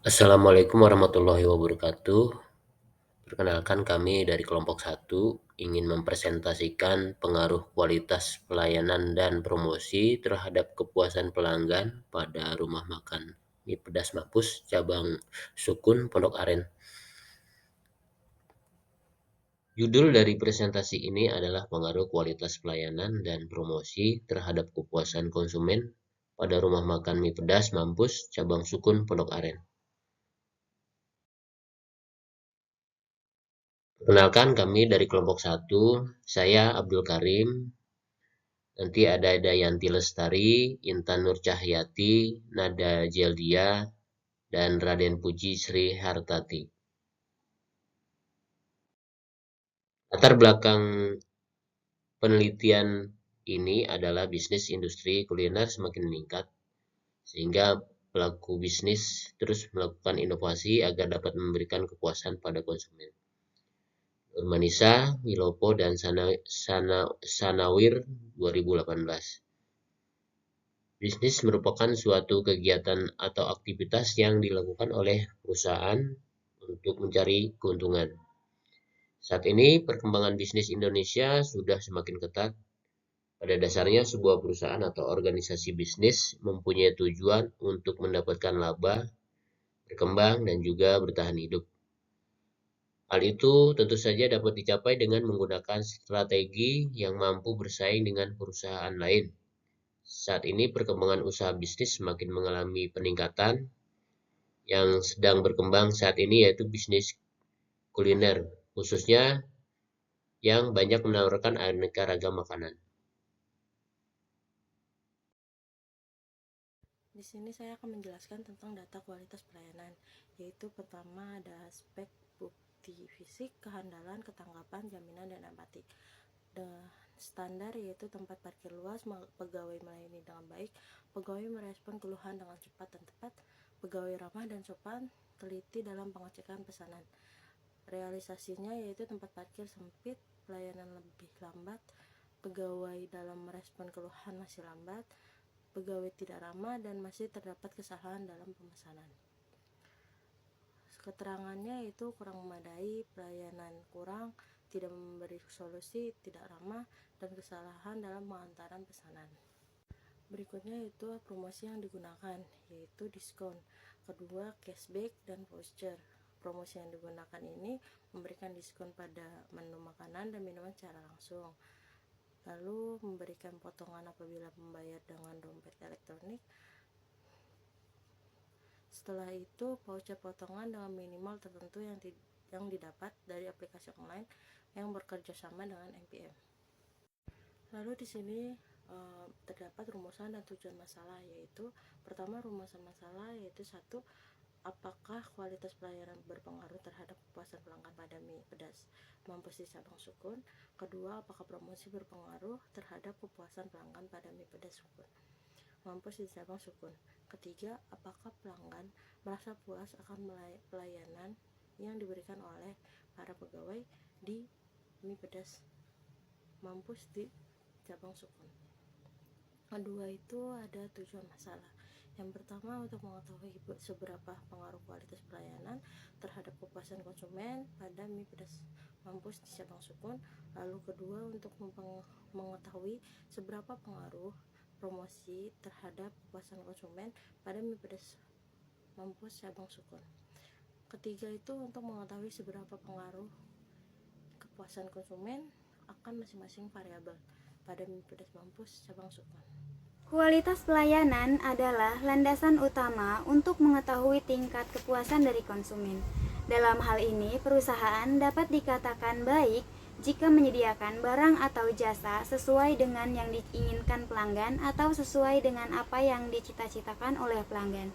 Assalamualaikum warahmatullahi wabarakatuh. Perkenalkan kami dari kelompok satu ingin mempresentasikan pengaruh kualitas pelayanan dan promosi terhadap kepuasan pelanggan pada rumah makan Mie Pedas Mapus cabang Sukun Pondok Aren. Judul dari presentasi ini adalah pengaruh kualitas pelayanan dan promosi terhadap kepuasan konsumen pada rumah makan Mie Pedas Mampus cabang Sukun Pondok Aren. Perkenalkan kami dari kelompok satu, saya Abdul Karim, nanti ada Dayanti Lestari, Intan Nur Cahyati, Nada Jeldia, dan Raden Puji Sri Hartati. Latar belakang penelitian ini adalah bisnis industri kuliner semakin meningkat, sehingga pelaku bisnis terus melakukan inovasi agar dapat memberikan kepuasan pada konsumen. Nurmanisa, Wilopo, dan Sanawir 2018. Bisnis merupakan suatu kegiatan atau aktivitas yang dilakukan oleh perusahaan untuk mencari keuntungan. Saat ini perkembangan bisnis Indonesia sudah semakin ketat. Pada dasarnya sebuah perusahaan atau organisasi bisnis mempunyai tujuan untuk mendapatkan laba, berkembang, dan juga bertahan hidup. Hal itu tentu saja dapat dicapai dengan menggunakan strategi yang mampu bersaing dengan perusahaan lain. Saat ini perkembangan usaha bisnis semakin mengalami peningkatan. Yang sedang berkembang saat ini yaitu bisnis kuliner, khususnya yang banyak menawarkan aneka ragam makanan. Di sini saya akan menjelaskan tentang data kualitas pelayanan, yaitu pertama ada aspek bukti fisik, kehandalan, ketangkapan, jaminan, dan empati. Standar yaitu tempat parkir luas, pegawai melayani dengan baik, pegawai merespon keluhan dengan cepat dan tepat, pegawai ramah dan sopan, teliti dalam pengecekan pesanan. Realisasinya yaitu tempat parkir sempit, pelayanan lebih lambat, pegawai dalam merespon keluhan masih lambat, pegawai tidak ramah, dan masih terdapat kesalahan dalam pemesanan. Keterangannya itu kurang memadai, pelayanan kurang, tidak memberi solusi, tidak ramah, dan kesalahan dalam pengantaran pesanan. Berikutnya itu promosi yang digunakan, yaitu diskon. Kedua, cashback dan voucher. Promosi yang digunakan ini memberikan diskon pada menu makanan dan minuman secara langsung, lalu memberikan potongan apabila membayar dengan dompet elektronik. Setelah itu, voucher potongan dengan minimal tertentu yang didapat dari aplikasi online yang bekerja sama dengan MPM. Lalu di sini terdapat rumusan dan tujuan masalah, yaitu pertama, rumusan masalah yaitu 1. Apakah kualitas pelayanan berpengaruh terhadap kepuasan pelanggan pada Mie Pedas Mampus di cabang Sukun? Kedua, apakah promosi berpengaruh terhadap kepuasan pelanggan pada Mie Pedas Sukun Mampus di cabang Sukun? Ketiga, apakah pelanggan merasa puas akan pelayanan yang diberikan oleh para pegawai di Mie Pedas Mampus di cabang Sukun? Kedua itu ada tujuan masalah. Yang pertama, untuk mengetahui seberapa pengaruh kualitas pelayanan terhadap kepuasan konsumen pada Mie Pedas Mampus di cabang Sukun. Lalu kedua, untuk mengetahui seberapa pengaruh promosi terhadap kepuasan konsumen pada Mie Pedas Mampus cabang Sukun. Ketiga itu untuk mengetahui seberapa pengaruh kepuasan konsumen akan masing-masing variabel pada Mie Pedas Mampus cabang Sukun. Kualitas pelayanan adalah landasan utama untuk mengetahui tingkat kepuasan dari konsumen. Dalam hal ini, perusahaan dapat dikatakan baik jika menyediakan barang atau jasa sesuai dengan yang diinginkan pelanggan atau sesuai dengan apa yang dicita-citakan oleh pelanggan.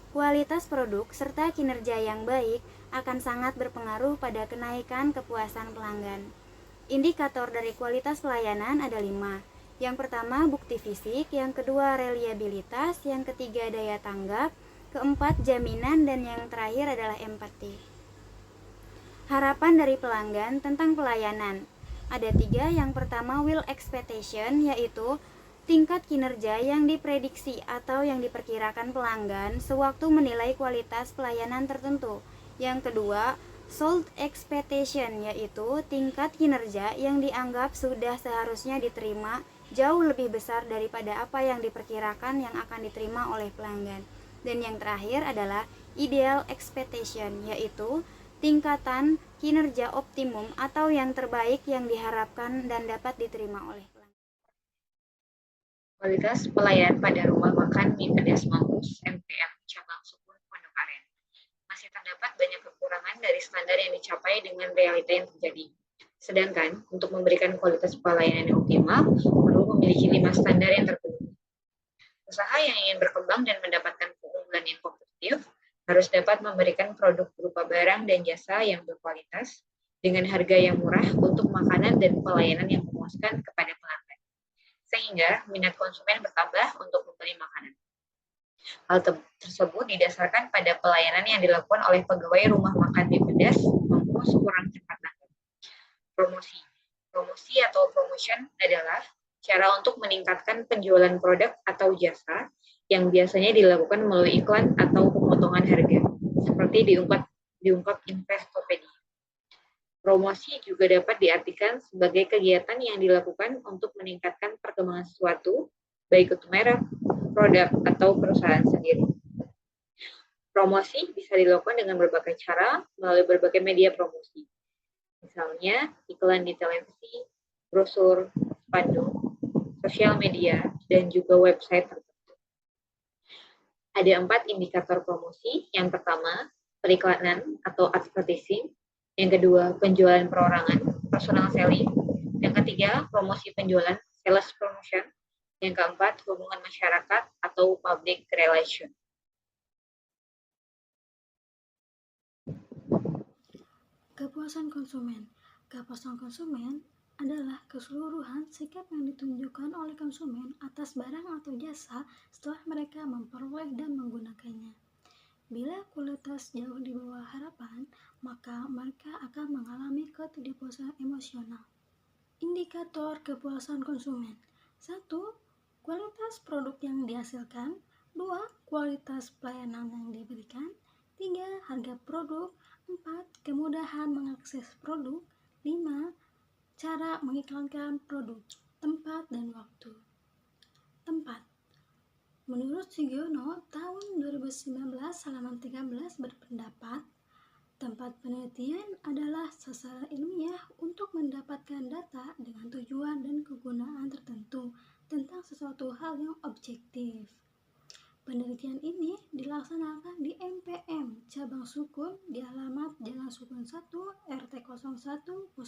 Kualitas produk serta kinerja yang baik akan sangat berpengaruh pada kenaikan kepuasan pelanggan. Indikator dari kualitas pelayanan ada 5. Yang pertama, bukti fisik, yang kedua, reliabilitas, yang ketiga, daya tanggap, keempat, jaminan, dan yang terakhir adalah empati. Harapan dari pelanggan tentang pelayanan ada 3. Yang pertama, will expectation, yaitu tingkat kinerja yang diprediksi atau yang diperkirakan pelanggan sewaktu menilai kualitas pelayanan tertentu. Yang kedua, sold expectation, yaitu tingkat kinerja yang dianggap sudah seharusnya diterima jauh lebih besar daripada apa yang diperkirakan yang akan diterima oleh pelanggan. Dan yang terakhir adalah ideal expectation, yaitu tingkatan kinerja optimum atau yang terbaik yang diharapkan dan dapat diterima oleh pelanggan. Kualitas pelayanan pada rumah makan mie pedas Mampus MPM cabang Sukun Pondok Aren. Masih terdapat banyak kekurangan dari standar yang dicapai dengan realita yang terjadi. Sedangkan untuk memberikan kualitas pelayanan yang optimal, perlu memiliki 5 standar yang terpenuhi. Usaha yang ingin berkembang dan mendapatkan keunggulan yang kompetitif harus dapat memberikan produk berupa barang dan jasa yang berkualitas dengan harga yang murah untuk makanan dan pelayanan yang memuaskan kepada pelanggan, sehingga minat konsumen bertambah untuk membeli makanan. Hal tersebut didasarkan pada pelayanan yang dilakukan oleh pegawai rumah makan mie pedas Mampus kurang cepat tanggap. Promosi atau promotion adalah cara untuk meningkatkan penjualan produk atau jasa yang biasanya dilakukan melalui iklan atau pemotongan harga, seperti diungkap Investopedia. Promosi juga dapat diartikan sebagai kegiatan yang dilakukan untuk meningkatkan perkembangan sesuatu, baik itu merek, produk, atau perusahaan sendiri. Promosi bisa dilakukan dengan berbagai cara melalui berbagai media promosi. Misalnya, iklan di televisi, brosur, spanduk, sosial media, dan juga website tertentu. Ada 4 indikator promosi. Yang pertama, periklanan atau advertising. Yang kedua, penjualan perorangan, personal selling. Yang ketiga, promosi penjualan, sales promotion. Yang keempat, hubungan masyarakat atau public relation. Kepuasan konsumen. Kepuasan konsumen adalah keseluruhan sikap yang ditunjukkan oleh konsumen atas barang atau jasa setelah mereka memperoleh dan menggunakannya. Bila kualitas jauh di bawah harapan, maka mereka akan mengalami ketidakpuasan emosional. Indikator kepuasan konsumen. 1. Kualitas produk yang dihasilkan. 2. Kualitas pelayanan yang diberikan. 3. Harga produk. 4. Kemudahan mengakses produk. 5. Cara mengiklankan produk, tempat dan waktu. Tempat. Menurut Sugiono, tahun 2019 halaman 13 berpendapat, tempat penelitian adalah sasaran ilmiah untuk mendapatkan data dengan tujuan dan kegunaan tertentu tentang sesuatu hal yang objektif. Penelitian ini dilaksanakan di MPM cabang Sukun di alamat Jalan Sukun 1 RT 0106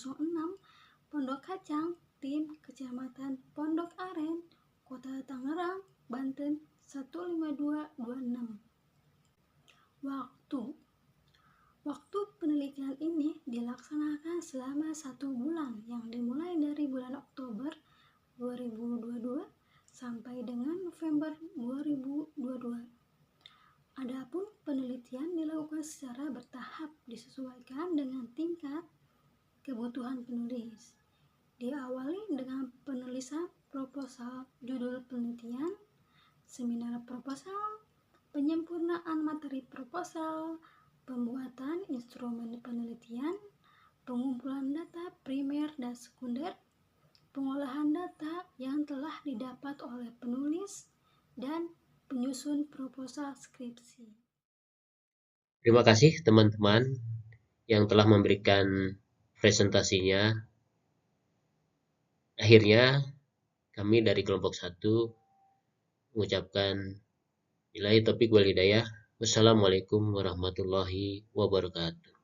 Pondok Kacang, Tim, Kecamatan Pondok Aren, Kota Tangerang, Banten 15226. Waktu penelitian ini dilaksanakan selama 1 bulan yang dimulai dari bulan Oktober 2022 sampai dengan November 2022. Adapun penelitian dilakukan secara bertahap disesuaikan dengan tingkat kebutuhan penulis. Diawali dengan penulisan proposal judul penelitian, seminar proposal, penyempurnaan materi proposal, pembuatan instrumen penelitian, pengumpulan data primer dan sekunder, pengolahan data yang telah didapat oleh penulis, dan penyusun proposal skripsi. Terima kasih teman-teman yang telah memberikan presentasinya. Akhirnya kami dari kelompok 1 mengucapkan billahi taufiq wal hidayah. Wassalamualaikum warahmatullahi wabarakatuh.